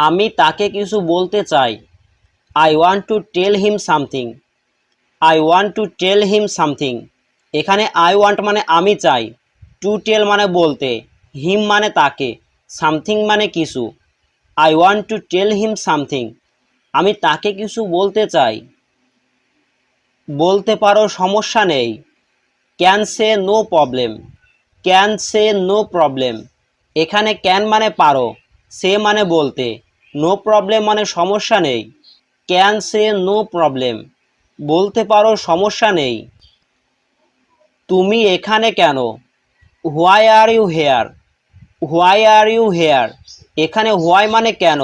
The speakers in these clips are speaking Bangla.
আমি তাকে কিছু বলতে চাই। I want to tell him something. I want to tell him something. এখানে আই ওয়ান্ট মানে আমি চাই, টু টেল মানে বলতে, হিম মানে তাকে, সামথিং মানে কিছু। I want to tell him something. আমি তাকে কিছু বলতে চাই। বলতে পারো, সমস্যা নেই। Can say no problem. Can say no problem. এখানে ক্যান মানে পারো, সে মানে বলতে, নো প্রবলেম মানে সমস্যা নেই। Can say no problem. বলতে পারো, সমস্যা নেই। তুমি এখানে কেন? Why are you here. Why are you here. এখানে হোয়াই মানে কেন,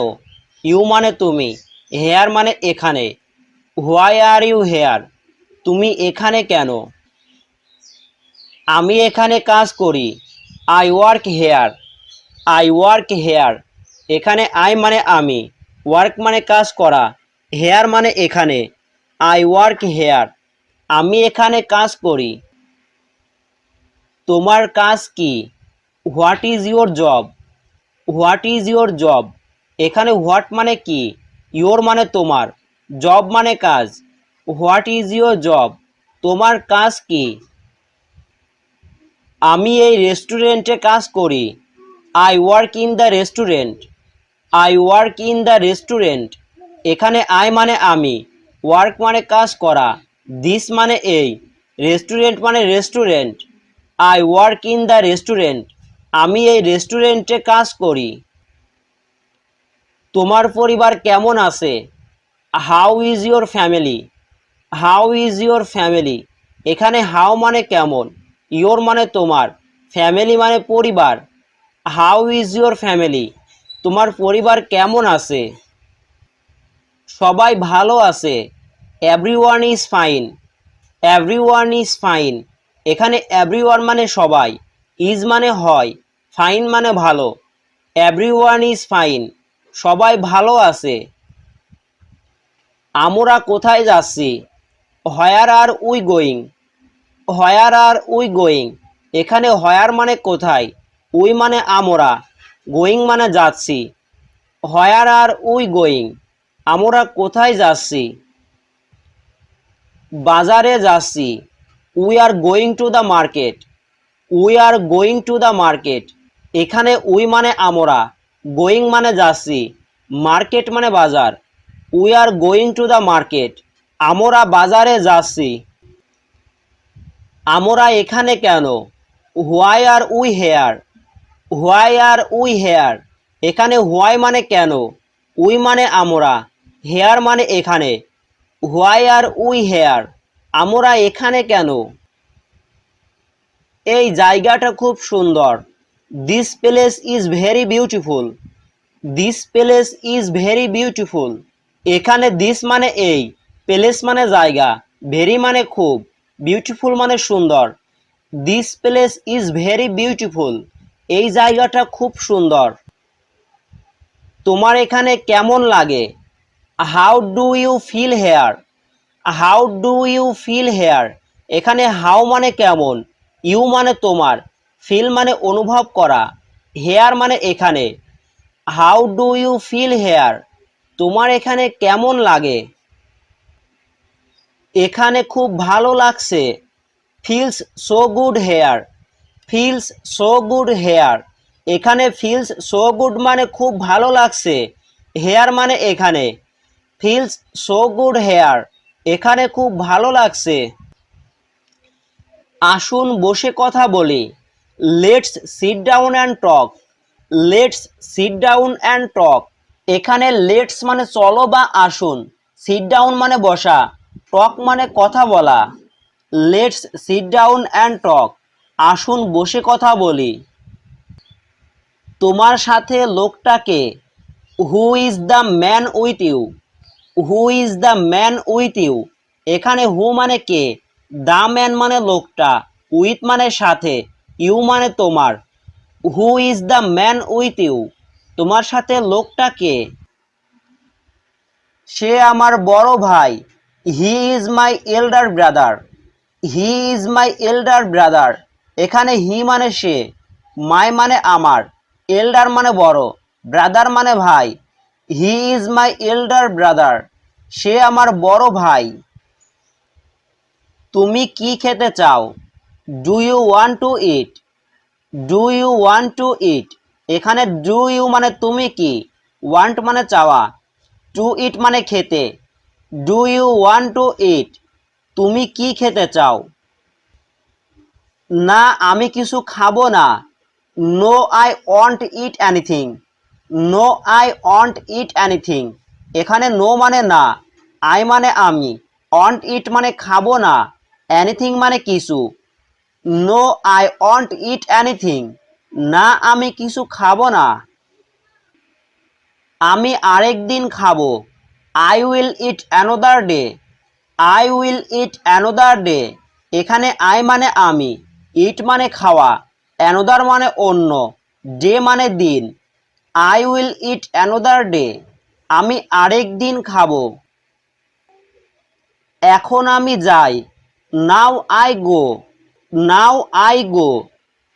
ইউ মানে তুমি, হেয়ার মানে এখানে। Why are you here. তুমি এখানে কেন? আমি এখানে কাজ করি। I work here. I work here. এখানে আই মানে আমি, ওয়ার্ক মানে কাজ করা, হেয়ার মানে এখানে। I work here. আমি এখানে কাজ করি। তোমার কাজ কি? What is your job. What is your job. এখানে হোয়াট মানে কি, ইউর মানে তোমার, জব মানে কাজ। What is your job. তোমার কাজ কি? আমি এই রেস্টুরেন্টে কাজ করি। I work in the restaurant. I work in the restaurant. এখানে আই মানে আমি, ওয়ার্ক মানে কাজ করা, দিস মানে এই, রেস্টুরেন্ট মানে restaurant. I work in the restaurant. আমি এই রেস্টুরেন্টে কাজ করি। তোমার পরিবার কেমন আছে? How is your family. How is your family. এখানে হাউ মানে কেমন, ইয়োর মানে তোমার, ফ্যামিলি মানে পরিবার। How is your family. তোমার পরিবার কেমন আছে? সবাই ভালো আছে। Everyone is fine. Everyone is fine. এখানে এভরিওয়ান মানে সবাই, ইজ মানে হয়, ফাইন মানে ভালো। Everyone is fine. সবাই ভালো আছে। আমরা কোথায় যাচ্ছি? Where are we going. Where are we going. এখানে হোয়ার মানে কোথায়, উই মানে আমরা, গোয়িং মানে যাচ্ছি। Where are we going. আমরা কোথায় যাচ্ছি? বাজারে যাচ্ছি। We are going to the market. We are going to the market. এখানে উই মানে আমরা, গোয়িং মানে যাচ্ছি, মার্কেট মানে বাজার। We are going to the market. আমরা বাজারে যাচ্ছি। আমরা এখানে কেন? Why are we here. Why are we here. এখানে হোয়াই মানে কেন, উই মানে আমরা, হেয়ার মানে এখানে। Why are we here. আমরা এখানে কেন? এই জায়গাটা খুব সুন্দর। This place is very beautiful. This place is very beautiful. এখানে দিস মানে এই, প্লেস মানে জায়গা, ভেরি মানে খুব, বিউটিফুল মানে সুন্দর। This place is very beautiful. এই জায়গাটা খুব সুন্দর। তোমার এখানে কেমন লাগে? How do you feel here. How do you feel here. এখানে হাউ মানে কেমন, ইউ মানে তোমার, ফিল মানে অনুভব করা, হেয়ার মানে এখানে। How do you feel here. তোমার এখানে কেমন লাগে? এখানে খুব ভালো লাগছে। Feels so good here. Feels so good here. এখানে ফিলস সো গুড মানে খুব ভালো লাগছে, হেয়ার মানে এখানে। Feels so good here. এখানে খুব ভালো লাগছে। আসুন বসে কথা বলি। Let's sit down and talk. Let's sit down and talk. এখানে লেটস মানে চলো বা আসুন, সিট ডাউন মানে বসা, টক মানে কথা বলা। Let's sit down and talk. আসুন বসে কথা বলি। তোমার সাথে লোকটাকে? Who is the man with you. Who is the man with you. এখানে হু মানে কে, দ্য ম্যান মানে লোকটা, উইথ মানে সাথে, ইউ মানে তোমার। Who is the man with you. তোমার সাথে লোকটা কে? সে আমার বড় ভাই। He is my elder brother. He is my elder brother. এখানে হি মানে সে, মাই মানে আমার, এল্ডার মানে বড়, ব্রাদার মানে ভাই। He is my elder brother, সে আমার বড় ভাই। তুমি কি খেতে চাও? Do you want to eat, do you want to eat, এখানে ডু ইউ মানে তুমি কি, ওয়ান্ট মানে চাওয়া, টু ইট মানে খেতে। Do you want to eat, তুমি কি খেতে চাও? না, আমি কিছু খাবো না। No I want eat anything, no I want eat anything, এখানে নো মানে না, আই মানে আমি, ওয়ান্ট ইট মানে খাবো না, এনিথিং মানে কিছু। No I want eat anything, না আমি কিছু খাবো না। আমি আরেক দিন খাবো। I will eat another day, I will eat another day, এখানে আই মানে আমি, ইট মানে খাওয়া, অ্যানোদার মানে অন্য, ডে মানে দিন। I will eat another day, আমি আরেক দিন খাবো। এখন আমি যাই। Now I go, now I go,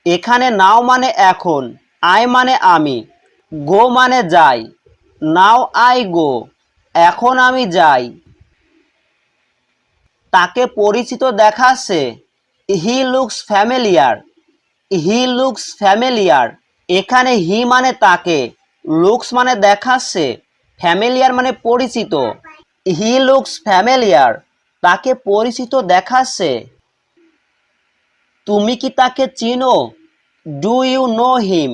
এখানে নাও মানে এখন, আই মানে আমি, গো মানে যাই। নাও আই গো, এখন আমি যাই। তাকে পরিচিত দেখাচ্ছে। He looks familiar, he looks familiar, এখানে হি মানে তাকে, লুকস মানে দেখাচ্ছে, ফ্যামিলিয়ার মানে পরিচিত। হি লুকস ফ্যামিলিয়ার, তাকে পরিচিত দেখাচ্ছে। তুমি কি তাকে চিনো? Do you know him,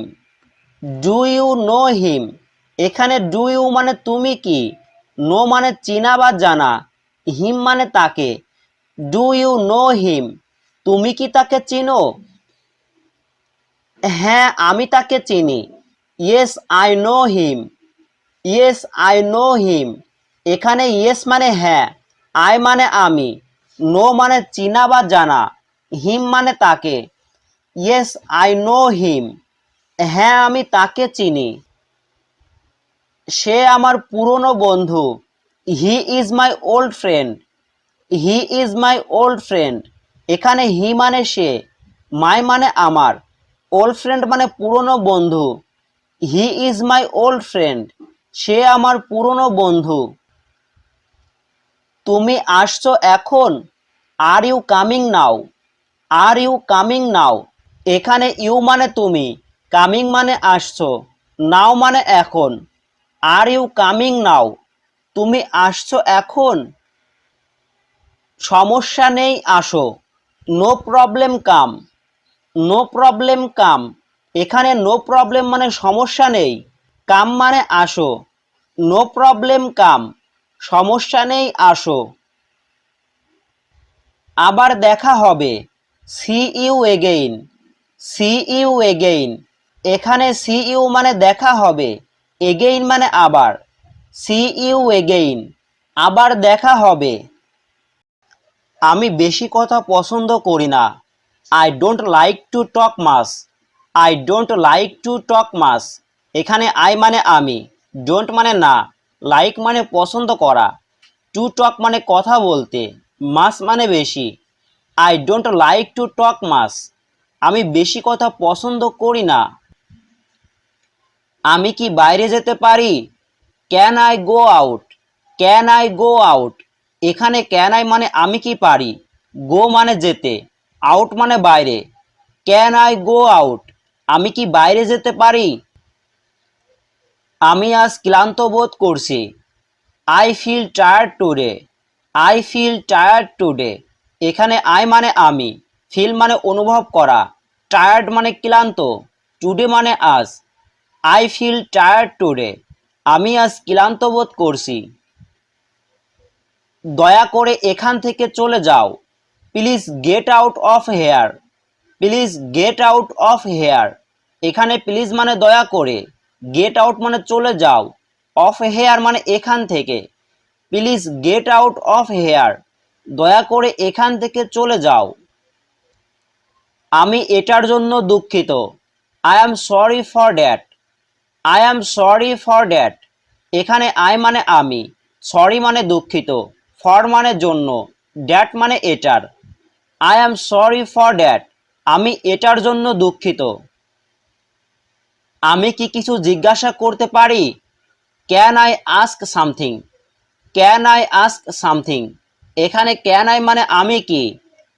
do you know him, এখানে ডু ইউ মানে তুমি কি, নো মানে চিনা বা জানা, হিম মানে তাকে। ডু ইউ নো হিম, তুমি কি তাকে চিনো? হ্যাঁ, আমি তাকে চিনি। Yes I know him, yes I know him, এখানে ইয়েস মানে হ্যাঁ, আই মানে আমি, নো মানে চিনা বা জানা, হিম মানে তাকে। ইয়েস আই নো হিম, হ্যাঁ আমি তাকে চিনি। সে আমার পুরনো বন্ধু। He is my old friend, he is my old friend, এখানে হি মানে সে, মাই মানে আমার, ওল্ড ফ্রেন্ড মানে পুরনো বন্ধু। He is my old friend, সে আমার পুরনো বন্ধু। তুমি আসছো এখন? Are you coming now, are you coming now, এখানে ইউ মানে তুমি, কামিং মানে আসছো, নাও মানে এখন। আর ইউ কামিং নাও, তুমি আসছো এখন? সমস্যা নেই আসো। নো প্রবলেম কাম, নো প্রবলেম কাম, এখানে নো প্রবলেম মানে সমস্যা নেই, কাম মানে আসো। নো প্রবলেম কাম, সমস্যা নেই আসো। আবার দেখা হবে। See you again, see you again, এখানে সি ইউ মানে দেখা হবে, এগেইন মানে আবার। সি ইউ এগেইন, আবার দেখা হবে। আমি বেশি কথা পছন্দ করি না। I don't like to talk much, I don't like to talk much, এখানে আই মানে আমি, ডোন্ট মানে না, লাইক মানে পছন্দ করা, টু টক মানে কথা বলতে, মাস মানে বেশি। I don't like to talk much, আমি বেশি কথা পছন্দ করি না। আমি কি বাইরে যেতে পারি? Can I go out, can I go out, এখানে ক্যান আই মানে আমি কি পারি, গো মানে যেতে, আউট মানে বাইরে। ক্যান আই গো আউট, আমি কি বাইরে যেতে পারি? আমি আজ ক্লান্ত বোধ করছি। I feel tired today, I feel tired today, এখানে আই মানে আমি, ফিল মানে অনুভব করা, টায়ার্ড মানে ক্লান্ত, টুডে মানে আজ। আই ফিল টায়ার্ড টুডে, আমি আজ ক্লান্ত বোধ করছি। দয়া করে এখান থেকে চলে যাও। Please get out of here, please get out of here, এখানে প্লিজ মানে দয়া করে, গেট আউট মানে চলে যাও, অফ হেয়ার মানে এখান থেকে। Please get out of here, দয়া করে এখান থেকে চলে যাও। আমি এটার জন্য দুঃখিত। I am sorry for that, I am sorry for that, এখানে আই মানে আমি, সরি মানে দুঃখিত, ফর মানে জন্য, দ্যাট মানে এটার। I am sorry for that, আমি এটার জন্য দুঃখিত। আমি কি কিছু জিজ্ঞাসা করতে পারি? Can I ask something, can I ask something, এখানে ক্যান আই মানে আমি কি,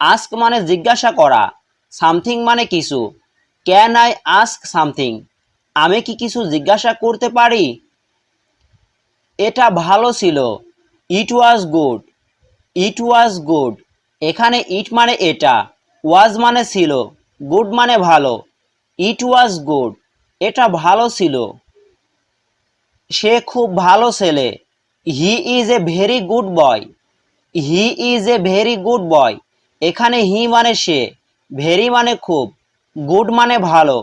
আস্ক মানে জিজ্ঞাসা করা, সামথিং মানে কিছু। ক্যান আই আস্ক সামথিং, আমি কি কিছু জিজ্ঞাসা করতে পারি? এটা ভালো ছিল, ইট was good, it was good, এখানে ইট মানে এটা, ওয়াজ মানে ছিল, গুড মানে ভালো। ইট ওয়াজ গুড, এটা ভালো ছিল। সে খুব ভালো ছেলে, he is a very good boy, he is a very good বয়, এখানে হি মানে সে, ভেরি মানে খুব, গুড মানে ভালো,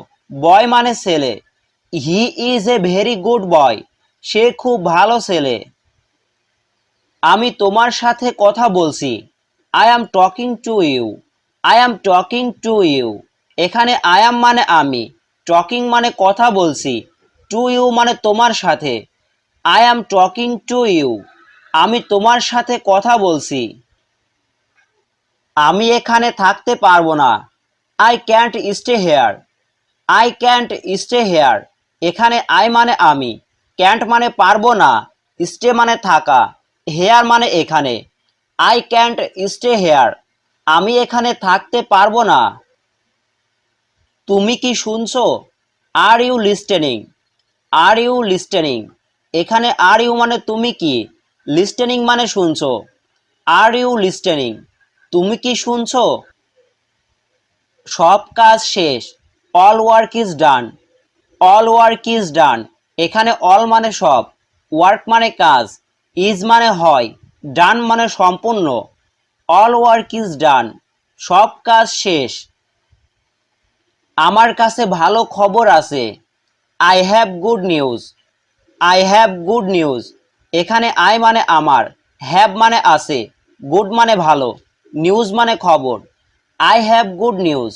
বয় মানে ছেলে। He is a very good boy, সে খুব ভালো ছেলে। আমি তোমার সাথে কথা বলছি, I am talking to you, I am talking to you, এখানে আই অ্যাম মানে আমি, টকিং মানে কথা বলছি, টু ইউ মানে তোমার সাথে। I am talking to you, আমি তোমার সাথে কথা বলছি। আমি এখানে থাকতে পারবো না, I can't stay here, I can't stay here, এখানে আই মানে আমি, ক্যান্ট মানে পারবো না, স্টে মানে থাকা, হেয়ার মানে এখানে। আই ক্যান্ট স্টে হেয়ার, আমি এখানে থাকতে পারবো না। তুমি কি শুনছো? Are you listening, are you listening, এখানে আর ইউ মানে তুমি কি, লিস্টেনিং মানে শুনছো। আর ইউ লিস্টেনিং, তুমি কি শুনছো? সব কাজ শেষ, all work is done, all work is done, এখানে অল মানে সব, ওয়ার্ক মানে কাজ, ইজ মানে হয়, ডান মানে সম্পূর্ণ। অল ওয়ার্ক ইজ ডান, সব কাজ শেষ। আমার কাছে ভালো খবর আছে, I have good news, I have good news, এখানে আই মানে আমার, হ্যাভ মানে আছে, গুড মানে ভালো, নিউজ মানে খবর। আই হ্যাভ গুড নিউজ,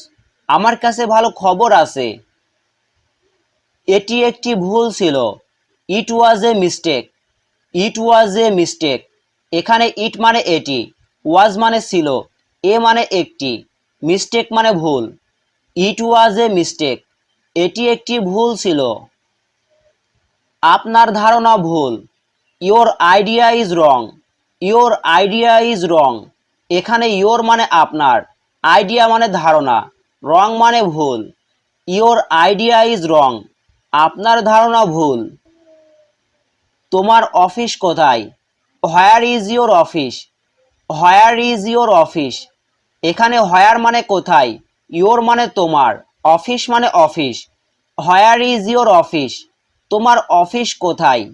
আমার কাছে ভালো খবর আছে। এটি একটি ভুল ছিল, ইট ওয়াজ a mistake, it was a mistake, এখানে ইট মানে এটি, ওয়াজ মানে ছিল, এ মানে একটি, মিস্টেক মানে ভুল। ইট ওয়াজ এ মিস্টেক, এটি একটি ভুল ছিল। আপনার ধারণা ভুল, your idea is wrong, your idea is wrong, এখানে ইয়োর মানে আপনার, আইডিয়া মানে ধারণা, রং মানে ভুল। ইয়োর আইডিয়া ইজ রং, আপনার ধারণা ভুল। তোমার অফিস কোথায়? Where is your office, where is your office, এখানে হোয়ার মানে কোথায়, ইয়োর মানে তোমার, অফিস মানে office. Where is your office, তোমার অফিস কোথায়?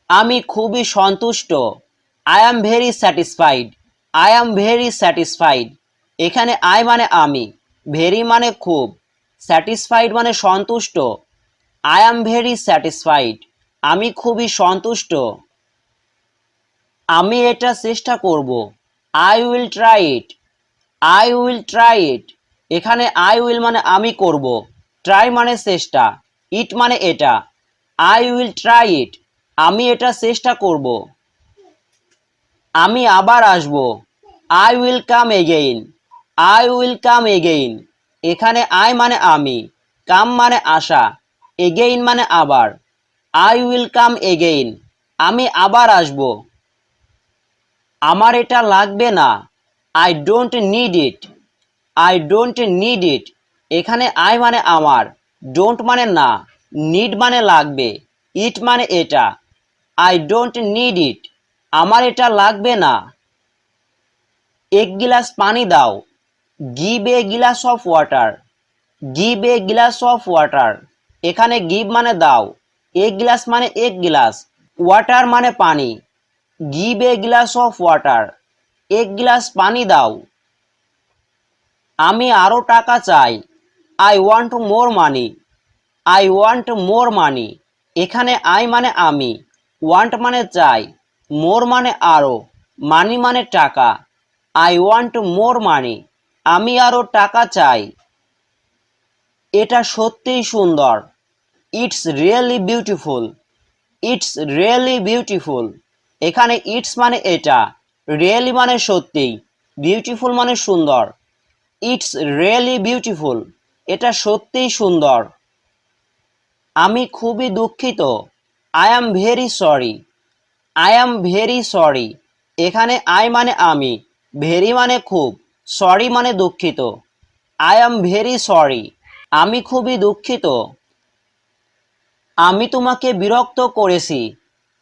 আমি খুবই সন্তুষ্ট, I am very satisfied, I am very satisfied, এখানে আই মানে আমি, ভেরি মানে খুব, স্যাটিসফাইড মানে সন্তুষ্ট। আই অ্যাম ভেরি স্যাটিসফাইড, আমি খুবই সন্তুষ্ট। আমি এটা চেষ্টা করব, I will try it, I will try it, এখানে আই উইল মানে আমি করব, ট্রাই মানে চেষ্টা, ইট মানে এটা। আই উইল ট্রাই ইট, আমি এটা চেষ্টা করব। আমি আবার আসব, I will come again, I will come again, এখানে আই মানে আমি, কাম মানে আসা, এগেইন মানে আবার। আই উইল কাম এগেইন, আমি আবার আসব। আমার এটা লাগবে না, I don't need it, I don't need it, এখানে আই মানে আমার, ডোন্ট মানে না, নিড মানে লাগবে, ইট মানে এটা। আই ডোন্ট নিড ইট, আমার এটা লাগবে না। এক গিলাস পানি দাও, গিভ এ গিলাস অফ ওয়াটার, গিভ এ গিলাস অফ ওয়াটার, এখানে গিভ মানে দাও, এক গ্লাস মানে এক গিলাস, ওয়াটার মানে পানি। Give a glass of water, এক গ্লাস পানি দাও। আমি আরো টাকা চাই, I want more money, I want more money, এখানে আই মানে আমি, ওয়ান্ট মানে চাই, মোর মানে আরো, মানি মানে টাকা। আই ওয়ান্ট মোর মানি, আমি আরো টাকা চাই। এটা সত্যিই সুন্দর, it's really beautiful, it's really beautiful, এখানে ইটস মানে এটা, রিয়েলি মানে সত্যি, বিউটিফুল মানে সুন্দর। ইটস রিয়েলি বিউটিফুল, এটা সত্যিই সুন্দর। আমি খুবই দুঃখিত, I am very sorry. I am very sorry. এখানে আই মানে আমি, ভেরি মানে খুব, সরি মানে দুঃখিত। I am very sorry. আমি খুবই দুঃখিত। আমি তোমাকে বিরক্ত করেছি।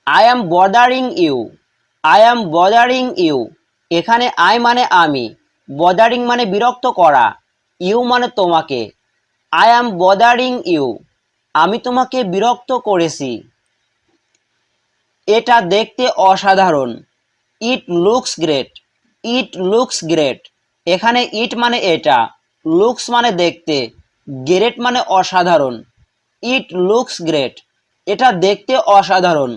I am bothering you. I am bothering you. এখানে আই মানে আমি, বদারিং মানে বিরক্ত করা, ইউ মানে তোমাকে। I am bothering you. আমি তোমাকে বিরক্ত করেছি। এটা দেখতে অসাধারণ। It looks great. It looks great. এখানে ইট মানে এটা, লুকস মানে দেখতে, গ্রেট মানে অসাধারণ। It looks great. এটা দেখতে অসাধারণ।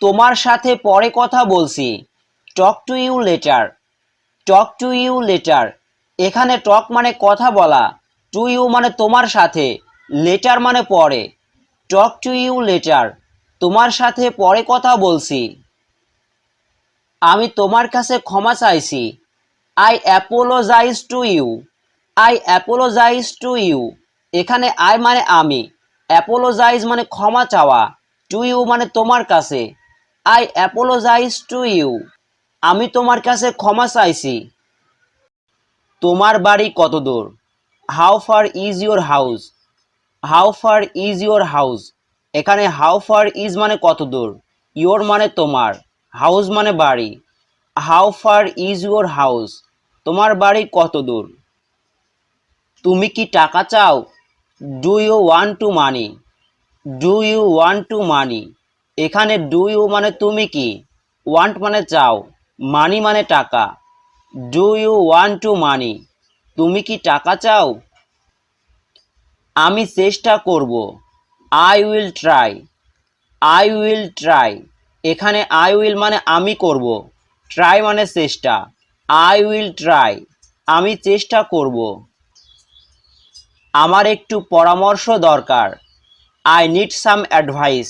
তোমার সাথে পরে কথা বলছি। Talk to you later. Talk to you later. এখানে টক মানে কথা বলা, টু ইউ মানে তোমার সাথে, লেটার মানে পরে। Talk to you later. তোমার সাথে পরে কথা বলছি। আমি তোমার কাছে ক্ষমা চাইছি। I apologise to you. I apologise to you. এখানে আই মানে আমি, অ্যাপোলোজাইজ মানে ক্ষমা চাওয়া, টু ইউ মানে তোমার কাছে। I apologise to you. আমি তোমার কাছে ক্ষমা চাইছি। তোমার বাড়ি কত দূর? How far is your house? How far is your house. এখানে হাউ ফার ইজ মানে কত দূর, ইয়োর মানে তোমার, হাউস মানে বাড়ি। How far is your house. তোমার বাড়ি কত দূর? তুমি কি টাকা চাও? Do you want to money? Do you want to money. এখানে ডু ইউ মানে তুমি কি, ওয়ান্ট মানে চাও, মানি মানে টাকা। ডু ইউ ওয়ান্ট টু মানি। তুমি কি টাকা চাও? আমি চেষ্টা করব। I will try. I will try. এখানে আই উইল মানে আমি করব, ট্রাই মানে চেষ্টা। I will try. আমি চেষ্টা করব। আমার একটু পরামর্শ দরকার। I need some advice.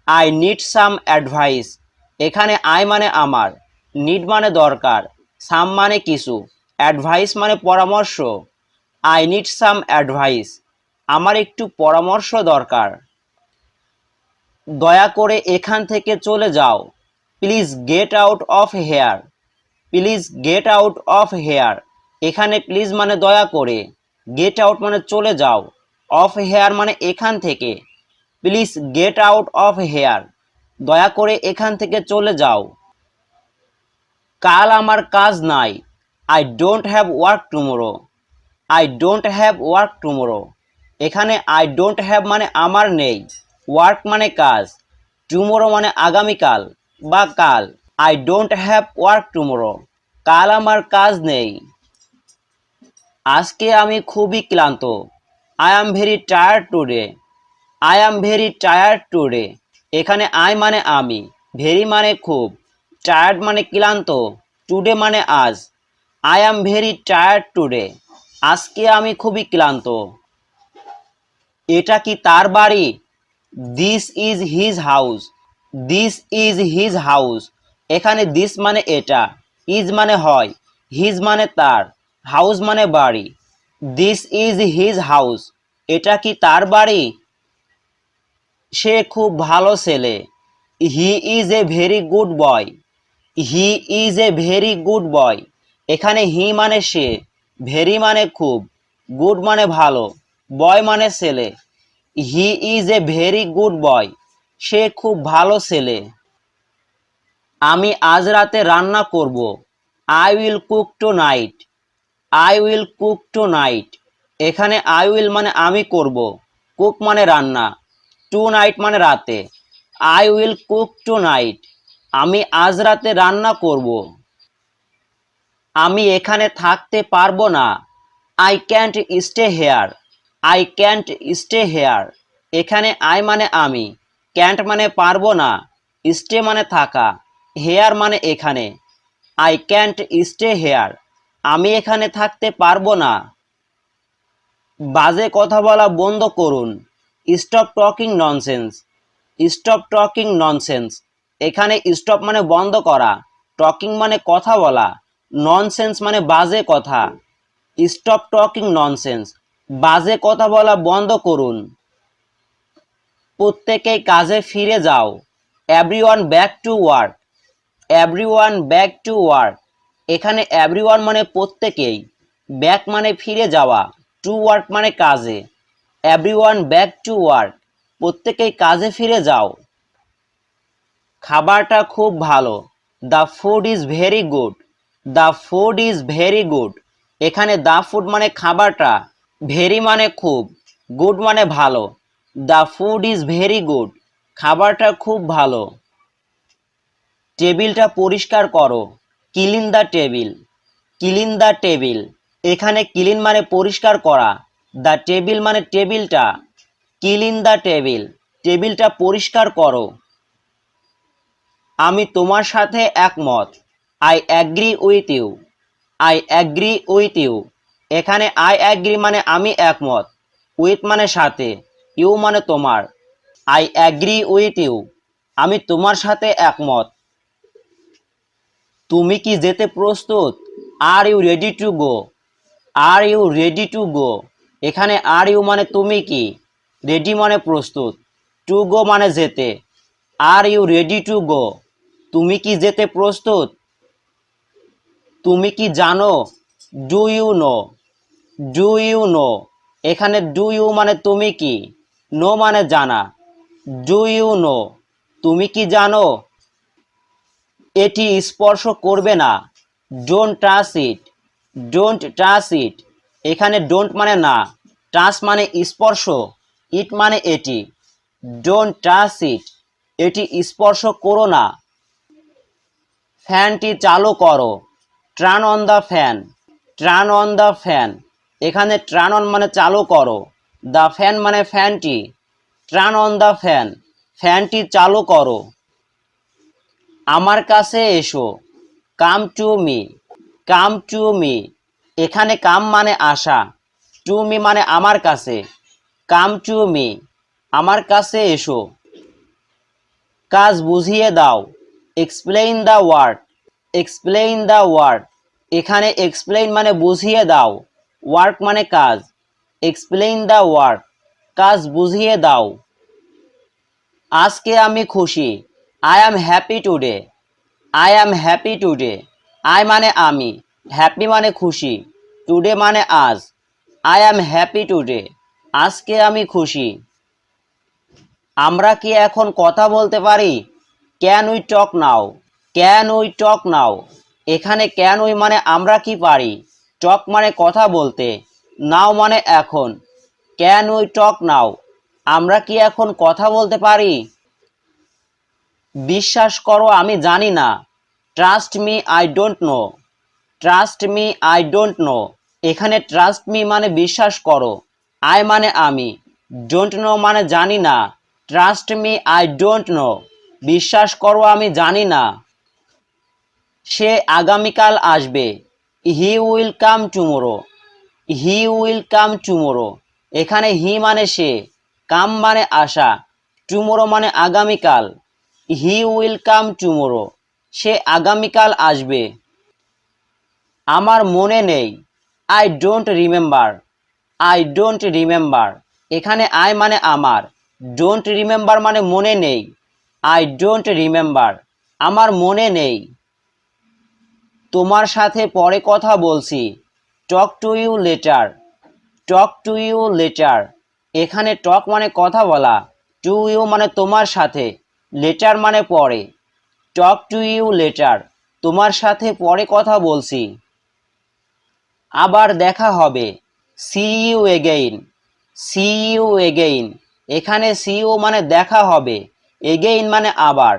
I need some advice. এখানে আই মানে আমার, নিড মানে দরকার, সাম মানে কিছু, অ্যাডভাইস মানে পরামর্শ। I need some advice. আমার একটু পরামর্শ দরকার। দয়া করে এখান থেকে চলে যাও। Please get out of here. Please get out of here. এখানে প্লিজ মানে দয়া করে, গেট আউট মানে চলে যাও, অফ হেয়ার মানে এখান থেকে। Please get out of here. দয়া করে এখান থেকে চলে যাও। কাল আমার কাজ নাই। I don't have work tomorrow. I don't have work tomorrow. এখানে আই ডোন্ট হ্যাভ মানে আমার নেই, ওয়ার্ক মানে কাজ, টুমোরো মানে আগামীকাল বা কাল। I don't have work tomorrow. কাল আমার কাজ নেই। আজকে আমি খুবই ক্লান্ত। I am very tired today. I am very tired today. এখানে আই মানে আমি, ভেরি মানে খুব, টায়ার্ড মানে ক্লান্ত, টুডে মানে আজ। I am very tired today. আজকে আমি খুবই ক্লান্ত। এটা কি তার বাড়ি? This is his house. This is his house. এখানে দিস মানে এটা, ইজ মানে হয়, হিজ মানে তার, হাউস মানে বাড়ি। This is his house. এটা কি তার বাড়ি? সে খুব ভালো ছেলে। He is a very good boy. He is a very good বয়। এখানে হি মানে সে, ভেরি মানে খুব, গুড মানে ভালো, বয় মানে ছেলে। He is a very good boy. সে খুব ভালো ছেলে। আমি আজ রাতে রান্না করব। I will cook tonight. I will cook tonight. এখানে আই উইল মানে আমি করব, কুক মানে রান্না, টু নাইট মানে রাতে। I will cook tonight. আমি আজ রাতে রান্না করব। আমি এখানে থাকতে পারবো না। I can't stay here. I can't stay here. এখানে আই মানে আমি, ক্যান্ট মানে পারবো না, স্টে মানে থাকা, হেয়ার মানে এখানে। I can't stay here. আমি এখানে থাকতে পারবো না। বাজে কথা বলা বন্ধ করুন। Stop talking nonsense. Stop talking nonsense. এখানে স্টপ মানে বন্ধ করা, টকিং মানে কথা বলা, ননসেন্স মানে বাজে কথা। Stop talking nonsense. বাজে কথা বলা বন্ধ করুন। প্রত্যেকেই কাজে ফিরে যাও। Everyone back to work. Everyone back to work. এখানে এভরিওয়ান মানে প্রত্যেকেই, ব্যাক মানে ফিরে যাওয়া, টু ওয়ার্ক মানে কাজে। Everyone back to work. প্রত্যেকেই কাজে ফিরে যাও। খাবারটা খুব ভালো। The food is very good. The food is very good. এখানে দ্য ফুড মানে খাবারটা, ভেরি মানে খুব, গুড মানে ভালো। The food is very good. খাবারটা খুব ভালো। টেবিলটা পরিষ্কার করো। Clean the table. Clean the table. এখানে ক্লিন মানে পরিষ্কার করা, দ্য টেবিল মানে টেবিলটা। Clean the table. টেবিলটা পরিষ্কার করো। আমি তোমার সাথে একমত। I agree with you. I agree with you. এখানে আই অ্যাগ্রি মানে আমি একমত, উইথ মানে সাথে, ইউ মানে তোমার। I agree with you. আমি তোমার সাথে একমত। তুমি কি যেতে প্রস্তুত? Are you ready to go? Are you ready to go. এখানে আর ইউ মানে তুমি কি, রেডি মানে প্রস্তুত, টু গো মানে যেতে। Are you ready to go? তুমি কি যেতে প্রস্তুত? তুমি কি জানো? Do you know? Do you know. এখানে ডু ইউ মানে তুমি কি, নো মানে জানা। Do you know? তুমি কি জানো? এটি স্পর্শ করবে না। Don't touch it. Don't touch it. এখানে ডোন্ট মানে না, টাচ মানে স্পর্শ, ইট মানে এটি। Don't touch it. এটি স্পর্শ করো না। ফ্যানটি চালু করো। Turn on the fan. Turn on the fan. এখানে টার্ন অন মানে চালু করো, দ্য ফ্যান মানে ফ্যানটি। Turn on the fan. ফ্যানটি চালু করো। আমার কাছে এসো। Come to me. Come to me. এখানে কাম মানে আসা, টু মি মানে আমার কাছে। Come to me. আমার কাছে এসো। কাজ বুঝিয়ে দাও। Explain the work. Explain the work. এখানে এক্সপ্লেইন মানে বুঝিয়ে দাও, ওয়ার্ক মানে কাজ। Explain the work. কাজ বুঝিয়ে দাও। আজকে আমি খুশি। I am happy today. I am happy today. I মানে আমি, হ্যাপি মানে খুশি, টুডে মানে আজ। I am happy today. আজকে আমি খুশি। আমরা কি এখন কথা বলতে পারি? Can we talk now? Can we talk now? এখানে ক্যান উই মানে আমরা কি পারি, টক মানে কথা বলতে, নাও মানে এখন। ক্যান উই টক নাও? আমরা কি এখন কথা বলতে পারি? বিশ্বাস করো আমি জানি না। Trust me I don't no. Trust me I don't no. এখানে ট্রাস্ট মি মানে বিশ্বাস করো, আই মানে আমি, ডোন্ট নো মানে জানি না। Trust me I don't know. বিশ্বাস করো আমি জানি না। সে আগামীকাল আসবে। He will come tomorrow. He will come tomorrow. এখানে হি মানে সে, কাম মানে আসা, টুমোরো মানে আগামীকাল। হি উইল কাম টুমোরো। সে আগামীকাল আসবে। আমার মনে নেই। I don't remember. I don't remember. এখানে আই মানে আমার, ডোন্ট রিমেম্বার মানে মনে নেই। I don't remember. আমার মনে নেই। তোমার সাথে পরে কথা বলছি। Talk to you later. Talk to you later. এখানে টক মানে কথা বলা, টু ইউ মানে তোমার সাথে, লেটার মানে পরে। Talk to you later. তোমার সাথে পরে কথা বলছি। আবার দেখা হবে। See you again. See you again. এখানে সি ইউ মানে দেখা হবে, এগেইন মানে আবার।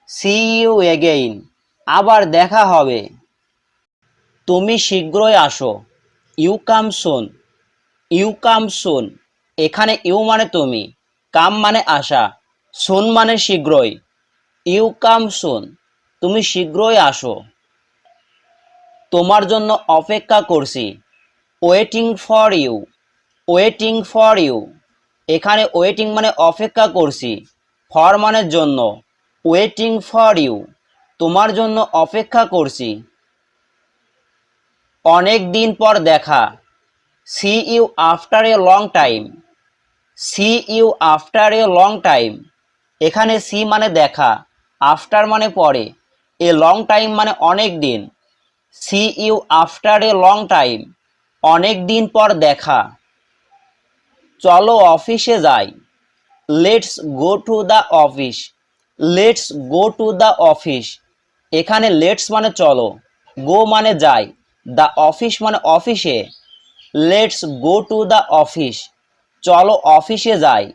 See you again. আবার দেখা হবে। তুমি শীঘ্রই আসো। You come soon. You come soon. এখানে ইউ মানে তুমি, কাম মানে আসা, সুন মানে শীঘ্রই। You come soon. তুমি শীঘ্রই আসো। তোমার জন্য অপেক্ষা করছি। Waiting for you. Waiting for you. এখানে ওয়েটিং মানে অপেক্ষা করছি, ফর মানে জন্য, ওয়েটিং ফর ইউ। তোমার জন্য অপেক্ষা করছি। অনেক দিন পর দেখা। See you after a long time. See you after a long time. এখানে সি মানে দেখা, আফটার মানে পরে, এ লং টাইম মানে অনেক দিন। See you after a long time, অনেক দিন পর দেখা। চলো অফিসে যাই। Let's go to the office. Let's go to the office. এখানে লেটস মানে চলো, গো মানে যাই, দ্য অফিস মানে অফিসে। Let's go to the office, চলো অফিসে যাই।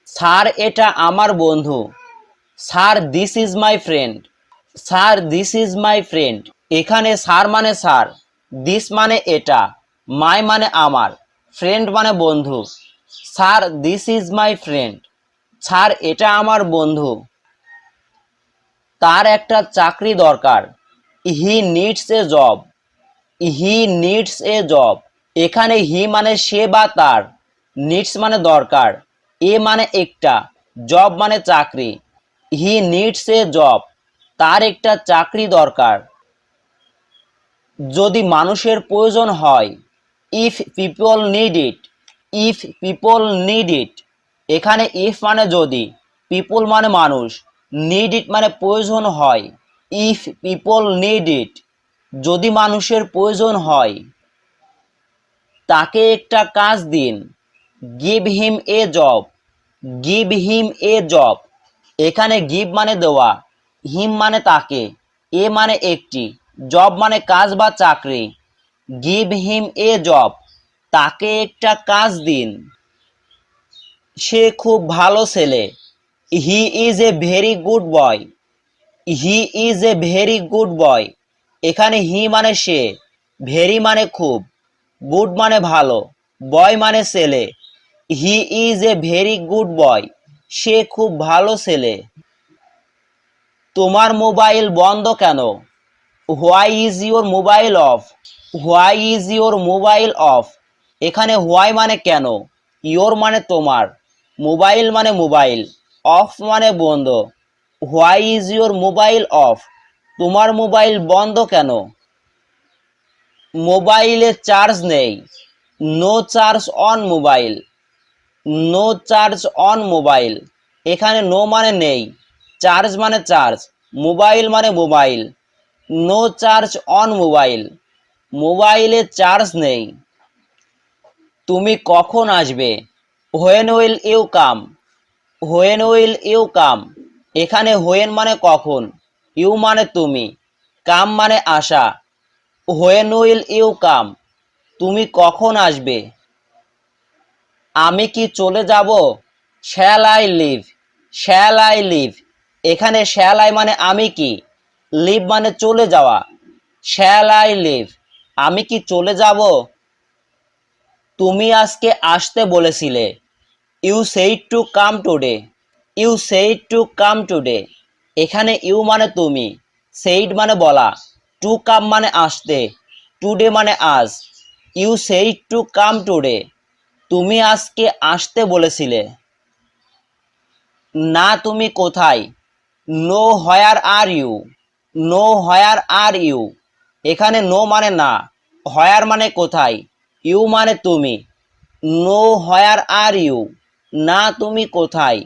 স্যার এটা আমার বন্ধু। Sir this is my friend. Sir this is my friend. এখানে স্যার মানে স্যার, দিস মানে এটা, মাই মানে আমার, ফ্রেন্ড মানে বন্ধু। Sir this is my friend, sir এটা আমার বন্ধু। তার একটা চাকরি দরকার। হি needs a job. He needs a job. এখানে হি মানে সে বা তার, নিডস মানে দরকার, এ মানে একটা, জব মানে চাকরি। হি নিডস এ জব, তার একটা চাকরি দরকার। যদি মানুষের প্রয়োজন হয়। If people need it. If people need it. এখানে ইফ মানে যদি, পিপল মানে মানুষ, নিড ইট মানে প্রয়োজন হয়। ইফ পিপল নিড ইট, যদি মানুষের প্রয়োজন হয়। তাকে একটা কাজ দিন। গিভ হিম এ জব। গিভ হিম এ জব। এখানে গিভ মানে দেওয়া, হিম মানে তাকে, এ মানে একটি, জব মানে কাজ বা চাকরি। গিভ হিম এ জব, তাকে একটা কাজ দিন। সে খুব ভালো ছেলে। He is a very good boy. He is a very good বয়। এখানে হি মানে সে, ভেরি মানে খুব, গুড মানে ভালো, বয় মানে ছেলে। He is a very good boy, সে খুব ভালো ছেলে। তোমার মোবাইল বন্ধ কেন? Why is your mobile off. Why is your mobile off. এখানে হোয়াই মানে কেন, ইয়োর মানে তোমার, মোবাইল মানে মোবাইল, অফ মানে বন্ধ। Why is your mobile off, তোমার মোবাইল বন্ধ কেন? মোবাইলে চার্জ নেই। No charge on mobile. No charge on mobile. এখানে নো মানে নেই, চার্জ মানে চার্জ, মোবাইল মানে mobile. No charge on mobile, মোবাইলে চার্জ নেই। তুমি কখন আসবে? When will you come. When will you come. এখানে হোয়েন মানে কখন, ইউ মানে তুমি, কাম মানে আসা। হোয়েন উইল ইউ কাম, তুমি কখন আসবে? আমি কি চলে যাব? Shall I leave. Shall I leave. এখানে শ্যাল আই মানে আমি কি, লিভ মানে চলে যাওয়া। শ্যাল আই লিভ, আমি কি চলে যাব? তুমি আজকে আসতে বলেছিলে। You said to come today. You said to come today. এখানে ইউ মানে তুমি, সেইড মানে বলা, টু কাম মানে আসতে, টুডে মানে আজ। You said to come today, তুমি আজকে আসতে বলেছিলে। না তুমি কোথায়? No where are you. No where are you. এখানে নো মানে না, হোয়ার মানে কোথায়, ইউ মানে তুমি। নো হোয়ার আর ইউ, না তুমি কোথায়?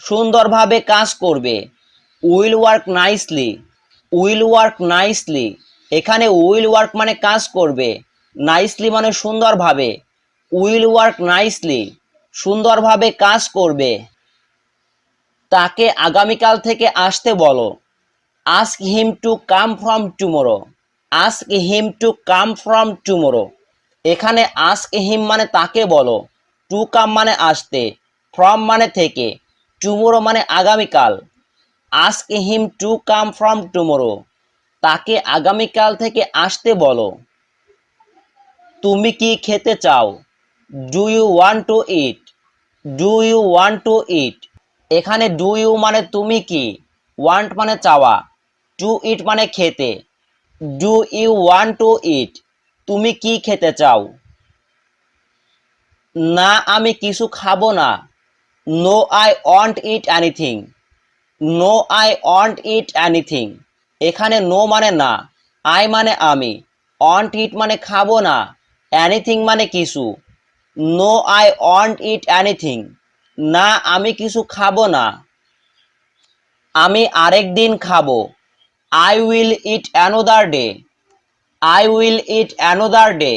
সুন্দরভাবে কাজ করবে। Will work nicely. Will work nicely. এখানে উইল ওয়ার্ক মানে কাজ করবে, নাইসলি মানে সুন্দরভাবে। উইল ওয়ার্ক নাইসলি, সুন্দরভাবে কাজ করবে। তাকে আগামীকাল থেকে আসতে বলো। Ask him to come from tomorrow. Ask him to come from tomorrow. এখানে আস্ক হিম মানে তাকে বলো, টু কাম মানে আসতে, ফ্রম মানে থেকে, টুমোরো মানে আগামীকাল। Ask him to come from tomorrow, তাকে আগামীকাল থেকে আসতে বলো। তুমি কি খেতে চাও? Do you want to eat. Do you want to eat. এখানে ডু ইউ মানে তুমি কি, ওয়ান্ট মানে চাওয়া, টু ইট মানে খেতে। Do you want to eat, তুমি কি খেতে চাও? না আমি কিছু খাবো না। No I want eat anything. No I want eat anything. এখানে নো মানে না, আই মানে আমি, ওয়ান্ট ইট মানে খাবো না, এনিথিং মানে কিছু। No I want eat anything, না আমি কিছু খাবো না। আমি আরেক দিন খাবো, I will eat another day, I will eat another day.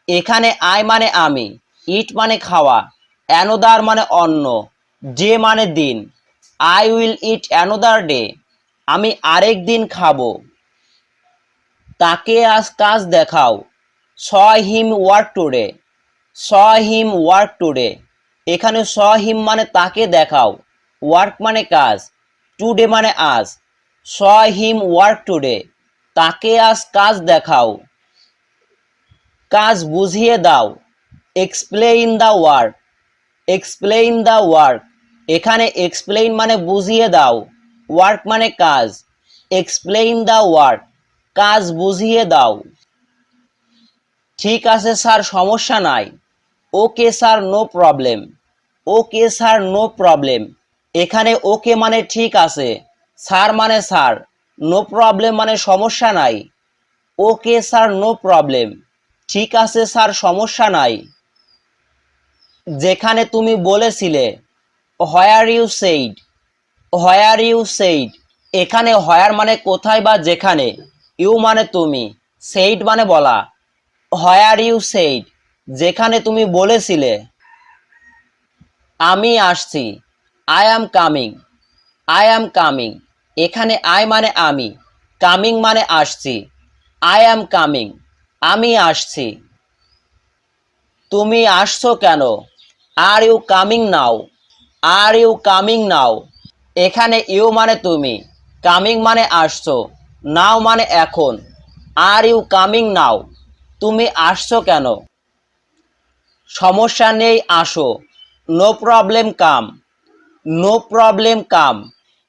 এখানে আই মানে আমি, ইট মানে খাওয়া, অ্যানোদার মানে অন্য, ডে মানে দিন। I will eat another day, আমি আরেক দিন খাবো। তাকে আজ কাজ দেখাও, স হিম ওয়ার্ক টুডে, স হিম ওয়ার্ক টুডে। এখানে স হিম মানে তাকে দেখাও, ওয়ার্ক মানে কাজ, টুডে মানে আজ। স হিম ওয়ার্ক টুডে, তাকে আজ কাজ দেখাও। কাজ বুঝিয়ে দাও, explain the work, explain the work. এখানে এক্সপ্লেইন মানে বুঝিয়ে দাও, ওয়ার্ক মানে কাজ। এক্সপ্লেইন দ্য ওয়ার্ক, কাজ বুঝিয়ে দাও। ঠিক আছে স্যার, সমস্যা নাই। Okay sir, no problem, okay sir, no problem. এখানে ওকে মানে ঠিক আছে, স্যার মানে স্যার, নো প্রবলেম মানে সমস্যা নাই। ওকে স্যার, নো প্রবলেম, ঠিক আছে স্যার, সমস্যা নাই। যেখানে তুমি বলেছিলে, where you said, where you said. এখানে হোয়ার মানে কোথায় বা যেখানে, ইউ মানে তুমি, সেইড মানে বলা। হোয়ার ইউ সেইড, যেখানে তুমি বলেছিলে। আমি আসছি, I am coming, I am coming. এখানে আই মানে আমি, কামিং মানে আসছি। আই অ্যাম কামিং, আমি আসছি। তুমি আসছো কেন, are you coming now, are you coming now. এখানে ইউ মানে তুমি, কামিং মানে আসছো, নাও মানে এখন। আর ইউ কামিং নাও, তুমি আসছো কেন। সমস্যা নেই, আসো, নো প্রবলেম কাম, নো প্রবলেম কাম।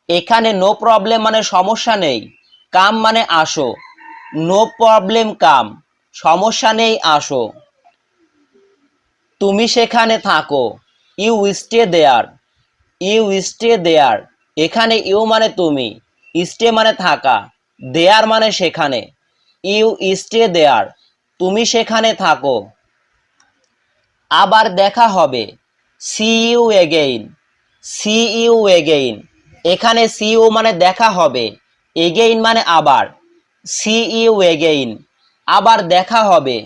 এখানে নো প্রবলেম মানে সমস্যা নেই, কাম মানে আসো। নো প্রবলেম কাম, সমস্যা নেই, আসো। তুমি সেখানে থাকো, you stay there, you stay there. এখানে ইউ মানে তুমি, স্টে মানে থাকা, দেয়ার মানে সেখানে। ইউ স্টে দেয়ার, তুমি সেখানে থাকো। আবার দেখা হবে, see you again, see you again. এখানে সি ইউ মানে দেখা হবে, এগেইন মানে আবার। সি ইউ এগেইন, আবার দেখা হবে।